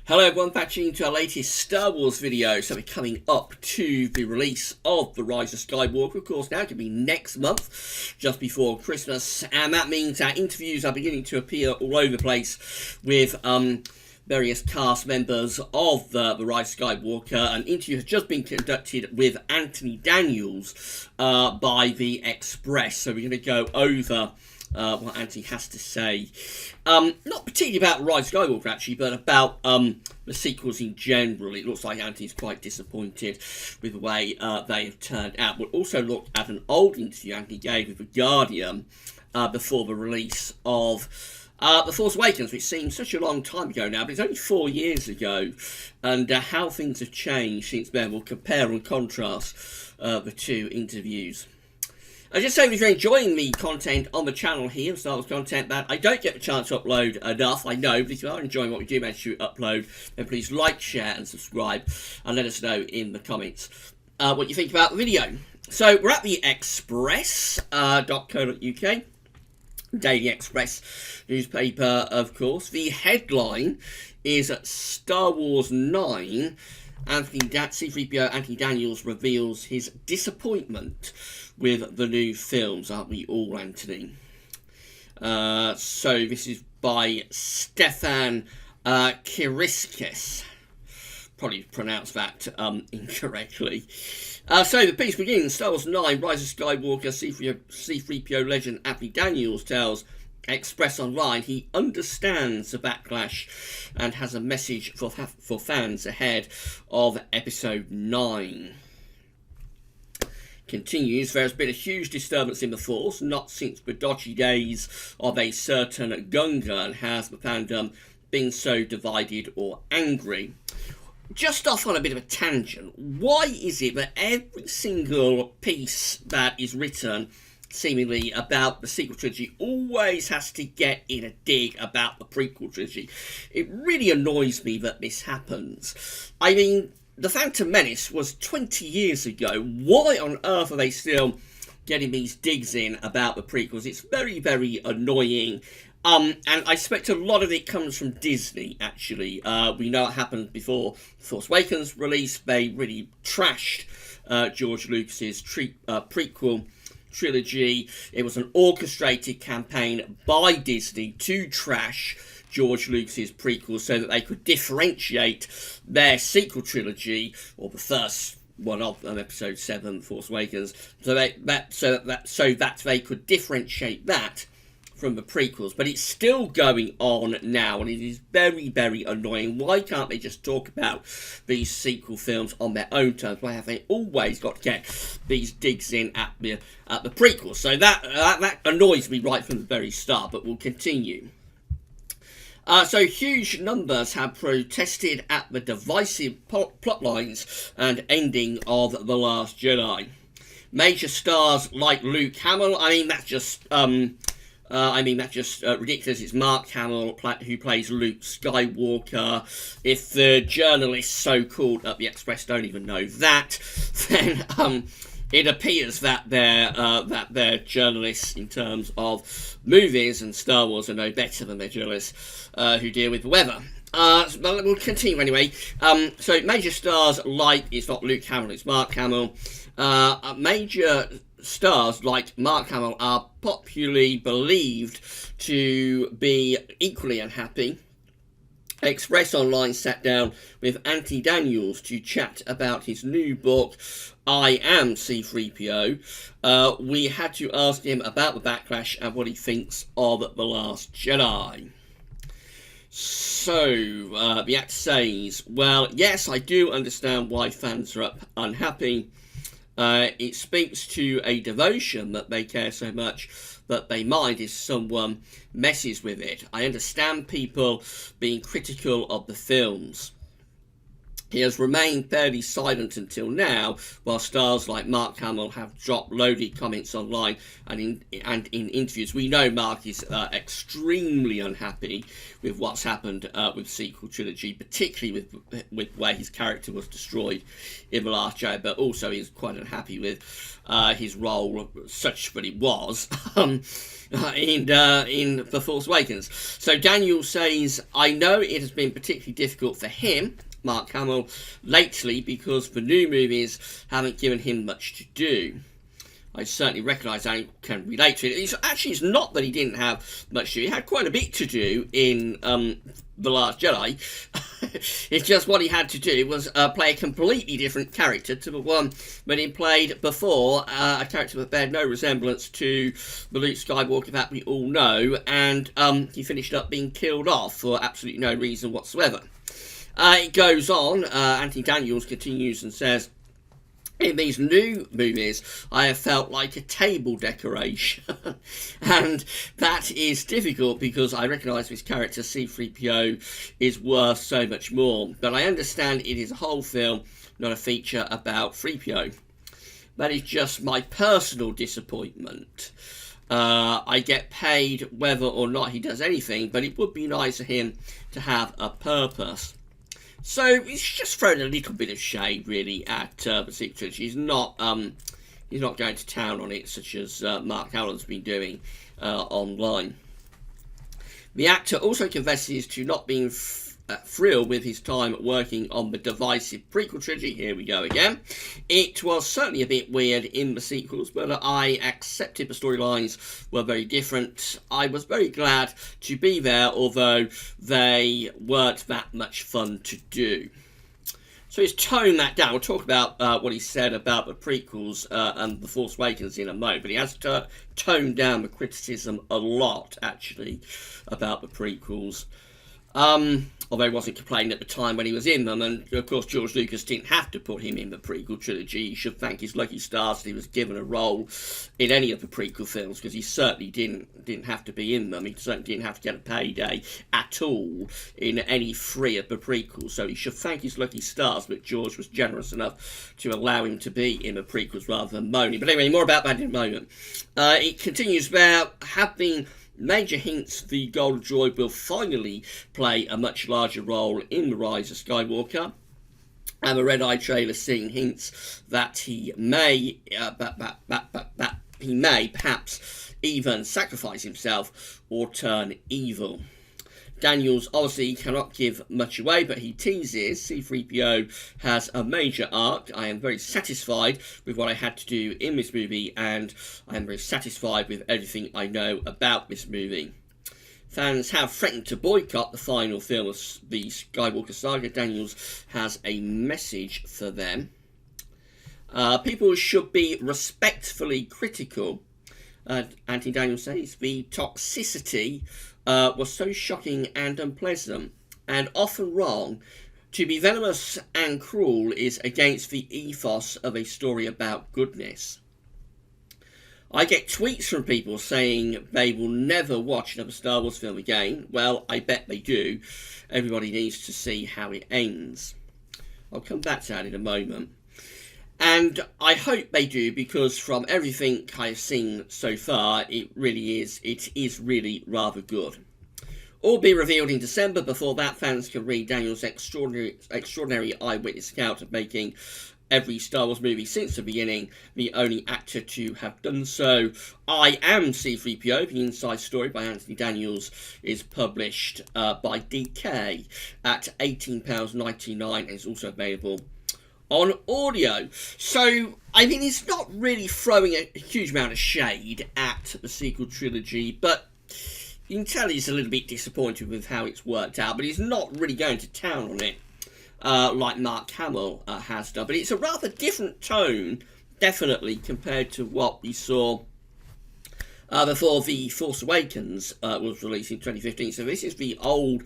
Hello everyone, back tuning to our latest Star Wars video. So we're coming up to the release of The Rise of Skywalker, of course now, it could be next month, just before Christmas, and that means our interviews are beginning to appear all over the place with various cast members of The Rise of Skywalker. An interview has just been conducted with Anthony Daniels by The Express, so we're going to go over what Anthony has to say. Not particularly about Rise of Skywalker, actually, but about the sequels in general. It looks like Anthony's quite disappointed with the way they have turned out. We'll also look at an old interview Anthony gave with The Guardian before the release of The Force Awakens, which seems such a long time ago now, but it's only 4 years ago, and how things have changed since then. We'll compare and contrast the two interviews. I just say if you're enjoying the content on the channel here, Star Wars content that I don't get the chance to upload enough, I know, but if you are enjoying what we do, make sure you upload, then please like, share and subscribe, and let us know in the comments what you think about the video. So we're at the express.co.uk, Daily Express newspaper, of course. The headline is Star Wars 9, C3PO Anthony Daniels reveals his disappointment with the new films. Aren't we all, Anthony? So this is by Stefan Kiriskis. Probably pronounced that incorrectly. So the piece begins. Star Wars 9, Rise of Skywalker, C3PO legend Anthony Daniels tells Express Online he understands the backlash and has a message for fans ahead of episode 9. Continues, there has been a huge disturbance in the Force, not since the dodgy days of a certain Gungan has the fandom been so divided or angry. Just off on a bit of a tangent, why is it that every single piece that is written seemingly about the sequel trilogy always has to get in a dig about the prequel trilogy? It really annoys me that this happens. I mean, The Phantom Menace was 20 years ago. Why on earth are they still getting these digs in about the prequels? It's very, very annoying. And I suspect a lot of it comes from Disney, actually. We know what happened before Force Awakens release. They really trashed George Lucas's prequel trilogy. It was an orchestrated campaign by Disney to trash George Lucas's prequels so that they could differentiate their sequel trilogy, or the first one of episode 7, Force Awakens, so that they could differentiate that from the prequels. But it's still going on now, and it is very, very annoying. Why can't they just talk about these sequel films on their own terms? Why have they always got to get these digs in at the prequels? So that annoys me right from the very start, but we'll continue. So huge numbers have protested at the divisive plot lines and ending of The Last Jedi. Major stars like Luke Hamill, I mean that's just ridiculous. It's Mark Hamill who plays Luke Skywalker. If the journalists so-called at the Express don't even know that, then it appears that they're journalists in terms of movies, and Star Wars are no better than their journalists who deal with the weather. But we'll continue anyway. So major stars like, it's not Luke Hamill, it's Mark Hamill. Major stars like Mark Hamill are popularly believed to be equally unhappy. Express Online sat down with Anthony Daniels to chat about his new book, I Am C3PO. We had to ask him about the backlash and what he thinks of The Last Jedi. So, the actor says, well, yes, I do understand why fans are unhappy. It speaks to a devotion that they care so much that they mind if someone messes with it. I understand people being critical of the films. He has remained fairly silent until now, while stars like Mark Hamill have dropped loaded comments online and in interviews. We know Mark is extremely unhappy with what's happened with Sequel Trilogy, particularly with where his character was destroyed in The Last Jedi, but also he's quite unhappy with his role, such that it was, in The Force Awakens. So Daniel says, I know it has been particularly difficult for him, Mark Hamill, lately because the new movies haven't given him much to do. I certainly recognise that and can relate to it. It's not that he didn't have much to do. He had quite a bit to do in The Last Jedi. It's just what he had to do was play a completely different character to the one that he played before, a character that bear no resemblance to the Luke Skywalker that we all know, and he finished up being killed off for absolutely no reason whatsoever. It goes on, Anthony Daniels continues and says, in these new movies, I have felt like a table decoration. And that is difficult because I recognise this character, C3PO, is worth so much more. But I understand it is a whole film, not a feature about 3PO. That is just my personal disappointment. I get paid whether or not he does anything, but it would be nice for him to have a purpose. So he's just thrown a little bit of shade, really, at the Sequel Trilogy. He's not going to town on it, such as Mark Hamill's been doing online. The actor also confesses to not being thrilled with his time working on the divisive prequel trilogy. Here we go again. It was certainly a bit weird in the sequels, but I accepted the storylines were very different. I was very glad to be there, although they weren't that much fun to do. So he's toned that down. We'll talk about what he said about the prequels and The Force Awakens in a moment, but he has toned down the criticism a lot, actually, about the prequels. Although he wasn't complaining at the time when he was in them, and of course George Lucas didn't have to put him in the prequel trilogy. He should thank his lucky stars that he was given a role in any of the prequel films, because he certainly didn't have to be in them. He certainly didn't have to get a payday at all in any three of the prequels, so he should thank his lucky stars that George was generous enough to allow him to be in the prequels rather than moaning. But anyway, more about that in a moment. It continues about having major hints the Golden Droid will finally play a much larger role in The Rise of Skywalker. And the Red Eye trailer seeing hints that he may perhaps even sacrifice himself or turn evil. Daniels obviously cannot give much away, but he teases C3PO has a major arc. I am very satisfied with what I had to do in this movie, and I am very satisfied with everything I know about this movie. Fans have threatened to boycott the final film of the Skywalker saga. Daniels has a message for them. People should be respectfully critical. Anthony Daniels says the toxicity was so shocking and unpleasant, and often wrong. To be venomous and cruel is against the ethos of a story about goodness. I get tweets from people saying they will never watch another Star Wars film again. Well, I bet they do. Everybody needs to see how it ends. I'll come back to that in a moment. And I hope they do, because from everything I've seen so far, it is really rather good. All be revealed in December. Before that, fans can read Daniel's extraordinary eyewitness account of making every Star Wars movie since the beginning, the only actor to have done so. I Am C3PO, the inside story by Anthony Daniels, is published by DK at £18.99 and is also available on audio. So, I mean, he's not really throwing a huge amount of shade at the sequel trilogy, but you can tell he's a little bit disappointed with how it's worked out, but he's not really going to town on it like Mark Hamill has done. But it's a rather different tone, definitely, compared to what we saw before The Force Awakens was released in 2015. So this is the old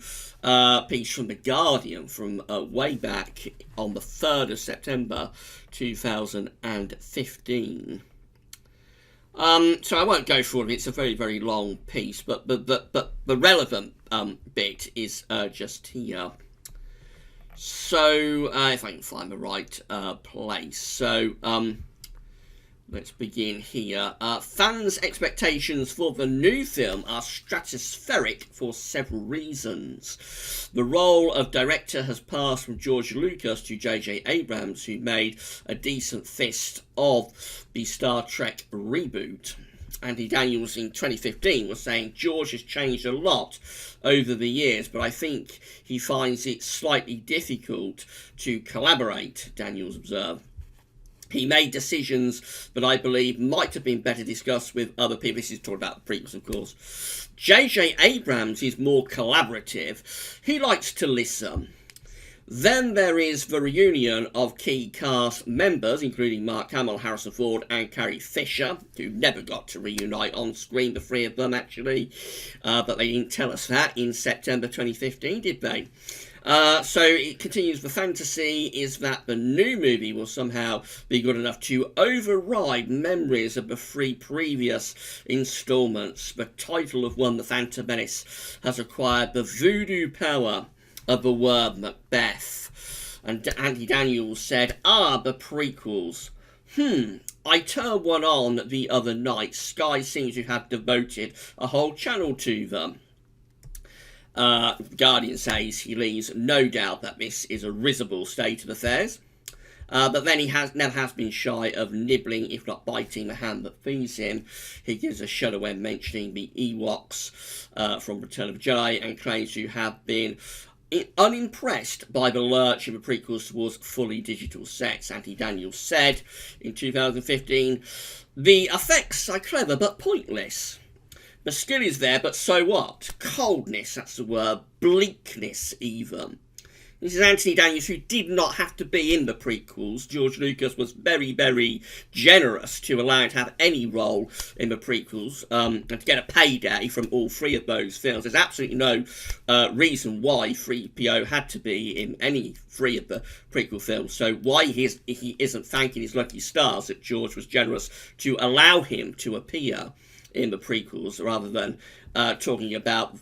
piece from The Guardian from way back on the 3rd of September 2015. So I won't go through all of it. It's a very, very long piece, but the relevant bit is just here. So, if I can find the right place. So, let's begin here. Fans' expectations for the new film are stratospheric for several reasons. The role of director has passed from George Lucas to J.J. Abrams, who made a decent fist of the Star Trek reboot. Andy Daniels in 2015 was saying George has changed a lot over the years, but I think he finds it slightly difficult to collaborate, Daniels observed. He made decisions that I believe might have been better discussed with other people. This is talking about the prequels, of course. J.J. Abrams is more collaborative. He likes to listen. Then there is the reunion of key cast members, including Mark Hamill, Harrison Ford and Carrie Fisher, who never got to reunite on screen, the three of them actually, but they didn't tell us that in September 2015, did they? So it continues, the fantasy is that the new movie will somehow be good enough to override memories of the three previous installments. The title of one, The Phantom Menace, has acquired the voodoo power of the word Macbeth. And Andy Daniels said, the prequels. I turned one on the other night. Sky seems to have devoted a whole channel to them. Guardian says he leaves no doubt that this is a risible state of affairs. But then he never has been shy of nibbling, if not biting, the hand that feeds him. He gives a shudder when mentioning the Ewoks from Return of the Jedi and claims to have been unimpressed by the lurch in the prequels towards fully digital sets. Andy Daniels said in 2015, the effects are clever but pointless. The skill is there, but so what? Coldness, that's the word. Bleakness, even. This is Anthony Daniels, who did not have to be in the prequels. George Lucas was very, very generous to allow him to have any role in the prequels and to get a payday from all three of those films. There's absolutely no reason why C3PO had to be in any three of the prequel films. So why he isn't thanking his lucky stars that George was generous to allow him to appear in the prequels rather than talking about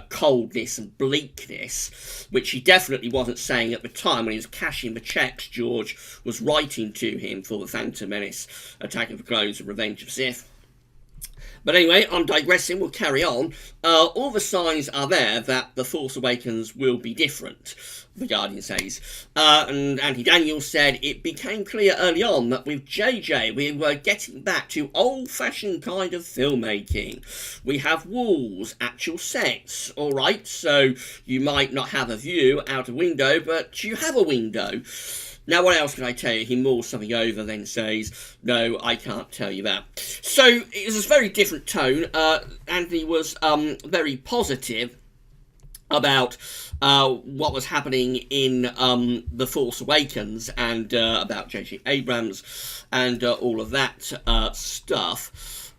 coldness and bleakness, which he definitely wasn't saying at the time when he was cashing the checks George was writing to him for The Phantom Menace, Attack of the Clones and Revenge of Sith. But anyway, I'm digressing, we'll carry on. All the signs are there that The Force Awakens will be different, The Guardian says. And Andy Daniels said, it became clear early on that with JJ we were getting back to old-fashioned kind of filmmaking. We have walls, actual sets, alright, so you might not have a view out a window, but you have a window. Now, what else can I tell you? He mulls something over, then says, no, I can't tell you that. So, it was a very different tone. Andy was very positive about what was happening in The Force Awakens and about J.J. Abrams and all of that stuff.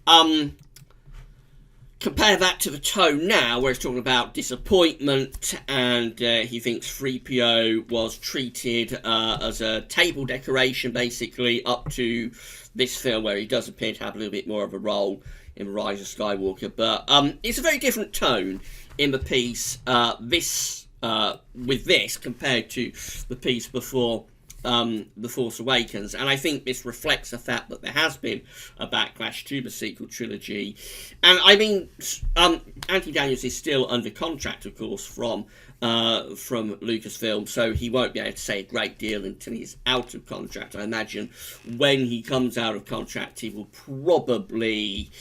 Compare that to the tone now, where he's talking about disappointment, and he thinks C3PO was treated as a table decoration, basically, up to this film, where he does appear to have a little bit more of a role in Rise of Skywalker. But it's a very different tone in the piece, with this, compared to the piece before The Force Awakens, and I think this reflects the fact that there has been a backlash to the sequel trilogy. And I mean, Anthony Daniels is still under contract, of course, from Lucasfilm, so he won't be able to say a great deal until he's out of contract. I imagine when he comes out of contract, he will probably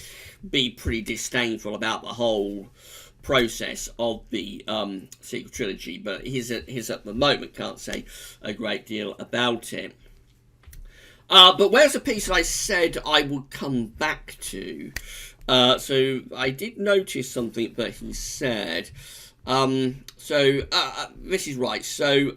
be pretty disdainful about the whole process of the sequel trilogy, but he's at the moment can't say a great deal about it. But where's a piece that I said I would come back to? So I did notice something that he said. This is right. So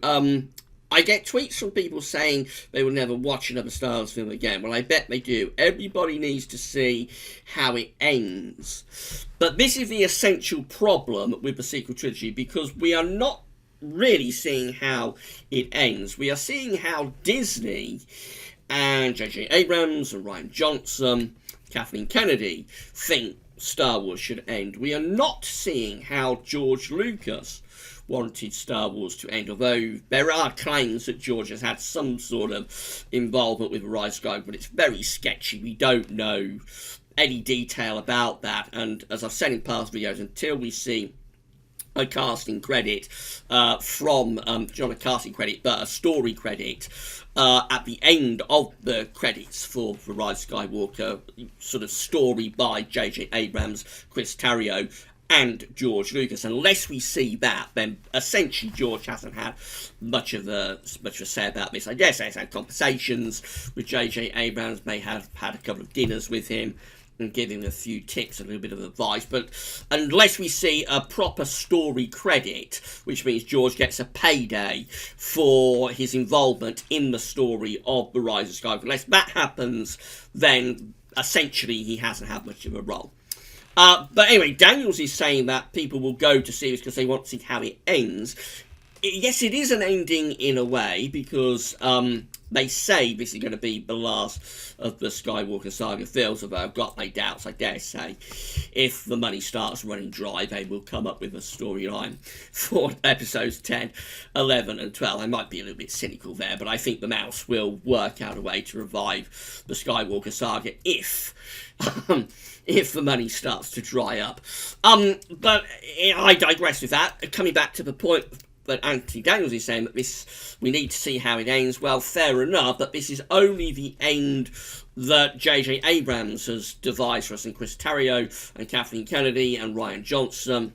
I get tweets from people saying they will never watch another Star Wars film again. Well, I bet they do. Everybody needs to see how it ends. But this is the essential problem with the sequel trilogy, because we are not really seeing how it ends. We are seeing how Disney and J.J. Abrams and Rian Johnson, Kathleen Kennedy think Star Wars should end. We are not seeing how George Lucas wanted Star Wars to end, although there are claims that George has had some sort of involvement with Rise of Skywalker, but it's very sketchy. We don't know any detail about that, and as I've said in past videos, until we see a casting credit from, not a casting credit, but a story credit at the end of the credits for the Rise of Skywalker, sort of story by J.J. Abrams, Chris Terrio, and George Lucas. Unless we see that, then essentially George hasn't had much of a say about this. I guess he's had conversations with J.J. Abrams, may have had a couple of dinners with him, and give him a few tips, a little bit of advice, but unless we see a proper story credit, which means George gets a payday for his involvement in the story of The Rise of Skywalker, unless that happens, then essentially he hasn't had much of a role. But anyway, Daniels is saying that people will go to see this because they want to see how it ends. Yes, it is an ending in a way, because they say this is going to be the last of the Skywalker saga films, although I've got my doubts, I dare say. If the money starts running dry, they will come up with a storyline for episodes 10, 11 and 12. I might be a little bit cynical there, but I think the mouse will work out a way to revive the Skywalker saga if the money starts to dry up. But I digress with that. Coming back to the point that Anthony Daniels is saying, that we need to see how it ends. Well, fair enough, but this is only the end that J.J. Abrams has devised for us, and Chris Terrio and Kathleen Kennedy and Rian Johnson.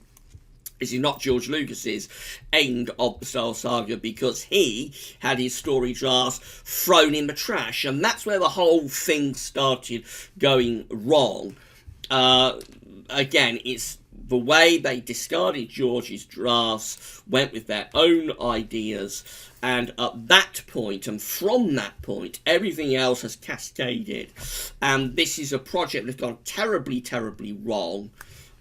This is not George Lucas's end of the Star Wars saga, because he had his story drafts thrown in the trash, and that's where the whole thing started going wrong. Again, it's the way they discarded George's drafts, went with their own ideas, and at that point, and from that point, everything else has cascaded. And this is a project that's gone terribly, terribly wrong.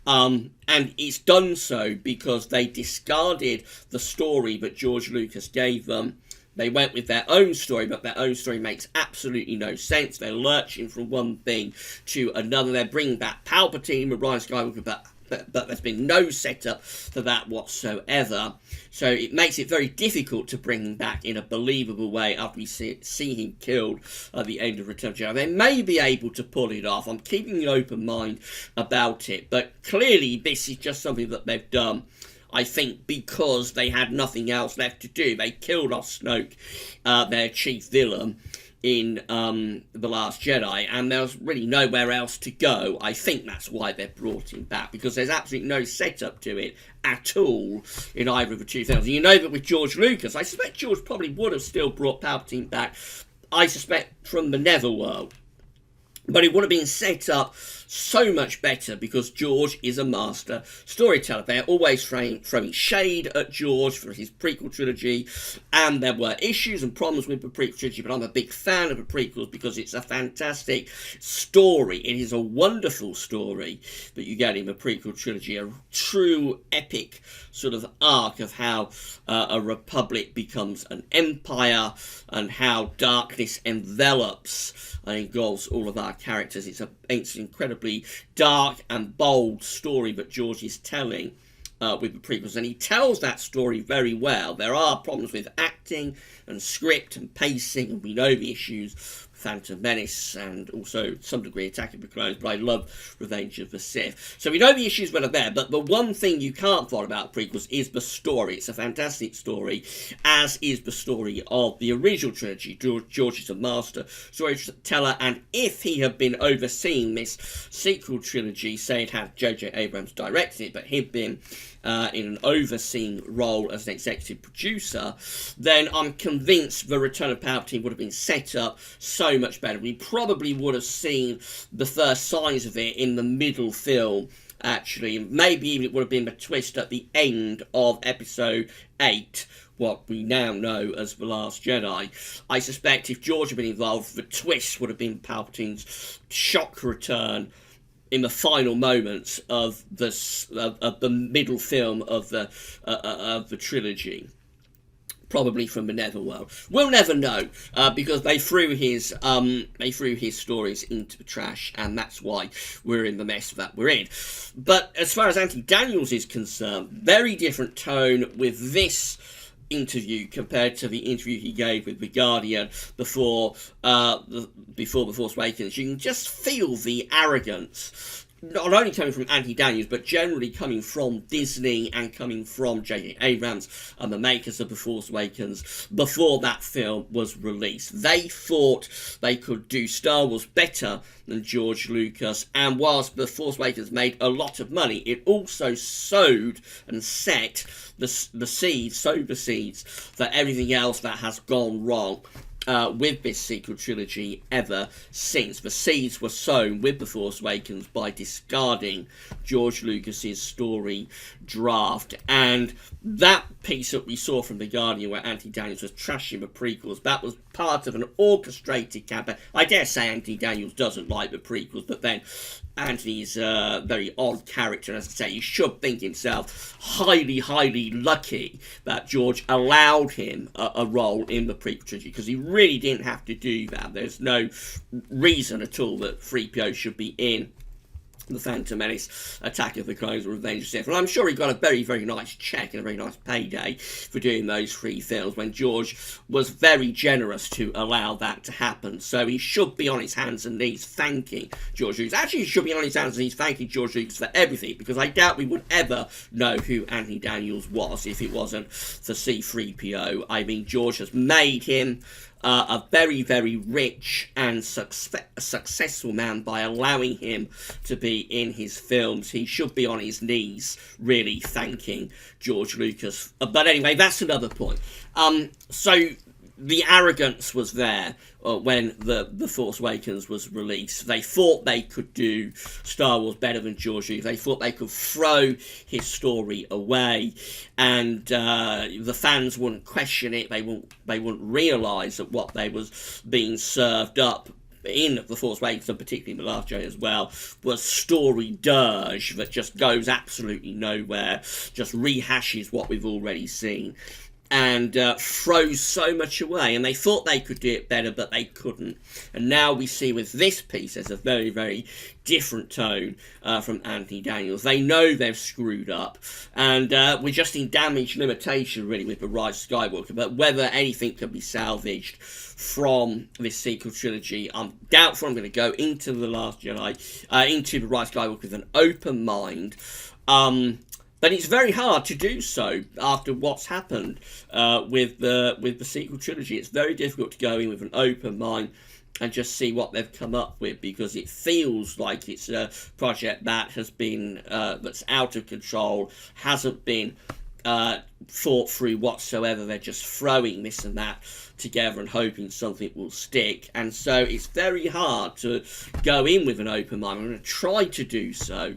And it's done so because they discarded the story that George Lucas gave them. They went with their own story, but their own story makes absolutely no sense. They're lurching from one thing to another. They're bringing back Palpatine with Rise of Skywalker, but there's been no setup for that whatsoever. So it makes it very difficult to bring him back in a believable way after we see him killed at the end of Return of the Jedi. They may be able to pull it off. I'm keeping an open mind about it. But clearly this is just something that they've done, I think, because they had nothing else left to do. They killed off Snoke, their chief villain, in The Last Jedi, and there's really nowhere else to go. I think that's why they've brought him back, because there's absolutely no setup to it at all in either of the two films. You know that with George Lucas, I suspect George probably would have still brought Palpatine back, I suspect from the Netherworld, but it would have been set up so much better, because George is a master storyteller. They're always throwing shade at George for his prequel trilogy, and there were issues and problems with the prequel trilogy, but I'm a big fan of the prequels because it's a fantastic story. It is a wonderful story that you get in the prequel trilogy, a true epic sort of arc of how a republic becomes an empire, and how darkness envelops and engulfs all of our characters. It's an incredibly dark and bold story that George is telling with the prequels, and he tells that story very well. There are problems with acting and script and pacing, and we know the issues, Phantom Menace, and also to some degree Attack of the Clones, but I love Revenge of the Sith. So we know the issues that are there, but the one thing you can't fault about prequels is the story. It's a fantastic story, as is the story of the original trilogy. George is a master storyteller, and if he had been overseeing this sequel trilogy, say it had J.J. Abrams directing it, but he'd been in an overseeing role as an executive producer, then I'm convinced the Return of Palpatine would have been set up so much better. We probably would have seen the first signs of it in the middle film, actually. Maybe even it would have been the twist at the end of episode 8, what we now know as The Last Jedi. I suspect if George had been involved, the twist would have been Palpatine's shock return in the final moments of the middle film of the trilogy. probably from the netherworld. We'll never know, because they threw his stories into the trash, and that's why we're in the mess that we're in. But as far as Anthony Daniels is concerned, very different tone with this interview compared to the interview he gave with The Guardian before The Force Awakens. You can just feel the arrogance, not only coming from Anthony Daniels, but generally coming from Disney and coming from J.J. Abrams and the makers of The Force Awakens before that film was released. They thought they could do Star Wars better than George Lucas, and whilst The Force Awakens made a lot of money, it also sowed and set the seeds for everything else that has gone wrong with this sequel trilogy ever since. The seeds were sown with The Force Awakens by discarding George Lucas's story draft, and that piece that we saw from The Guardian where Anthony Daniels was trashing the prequels, that was part of an orchestrated campaign. I dare say Anthony Daniels doesn't like the prequels, but then Anthony's a very odd character, and as I say, he should think himself highly lucky that George allowed him a role in the prequel trilogy, because he really didn't have to do that. There's no reason at all that C3PO should be in The Phantom Menace, Attack of the Clones, Revenge of the Sith. And I'm sure he got a very nice check and a very nice payday for doing those 3 films, when George was very generous to allow that to happen. So he should be on his hands and knees thanking George Lucas. Actually, he should be on his hands and knees thanking George Lucas for everything, because I doubt we would ever know who Anthony Daniels was if it wasn't for C3PO. I mean, George has made him a very rich and successful man by allowing him to be in his films. He should be on his knees really thanking George Lucas. But anyway, that's another point. So the arrogance was there when the Force Awakens was released. They thought they could do Star Wars better than George Lucas. They thought they could throw his story away, and the fans wouldn't question it. They wouldn't realise that what they was being served up in The Force Awakens, and particularly in The Last Jedi as well, was story dirge that just goes absolutely nowhere, just rehashes what we've already seen, and throws so much away. And they thought they could do it better, but they couldn't. And now we see with this piece there's a very different tone from Anthony Daniels. They know they've screwed up, and we're just in damage limitation really with The Rise of Skywalker. But whether anything can be salvaged from this sequel trilogy, I'm doubtful. I'm going to go into The Last Jedi, into The Rise of Skywalker with an open mind. But it's very hard to do so after what's happened with the sequel trilogy. It's very difficult to go in with an open mind and just see what they've come up with, because it feels like it's a project that has been that's out of control, hasn't been thought through whatsoever. They're just throwing this and that together and hoping something will stick, and so it's very hard to go in with an open mind. I'm going to try to do so.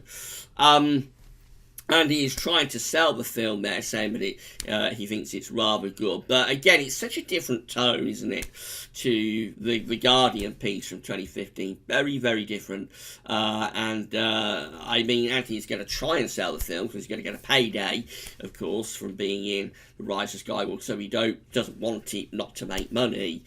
And he is trying to sell the film there, saying that he thinks it's rather good. But again, it's such a different tone, isn't it, to the Guardian piece from 2015. Very different. I mean, Anthony's going to try and sell the film because he's going to get a payday, of course, from being in The Rise of Skywalker. So he doesn't want it not to make money.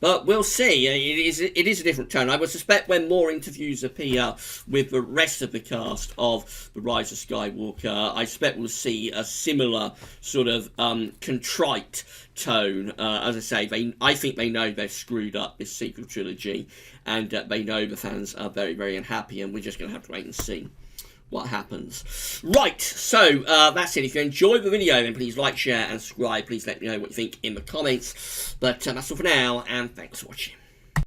But we'll see. It is a different tone. I would suspect when more interviews appear with the rest of the cast of The Rise of Skywalker, I suspect we'll see a similar sort of contrite tone. As I say, I think they know they've screwed up this sequel trilogy, and they know the fans are very unhappy, and we're just going to have to wait and see what happens. Right, so that's it. If you enjoyed the video, then please like, share and subscribe. Please let me know what you think in the comments. But that's all for now, and thanks for watching.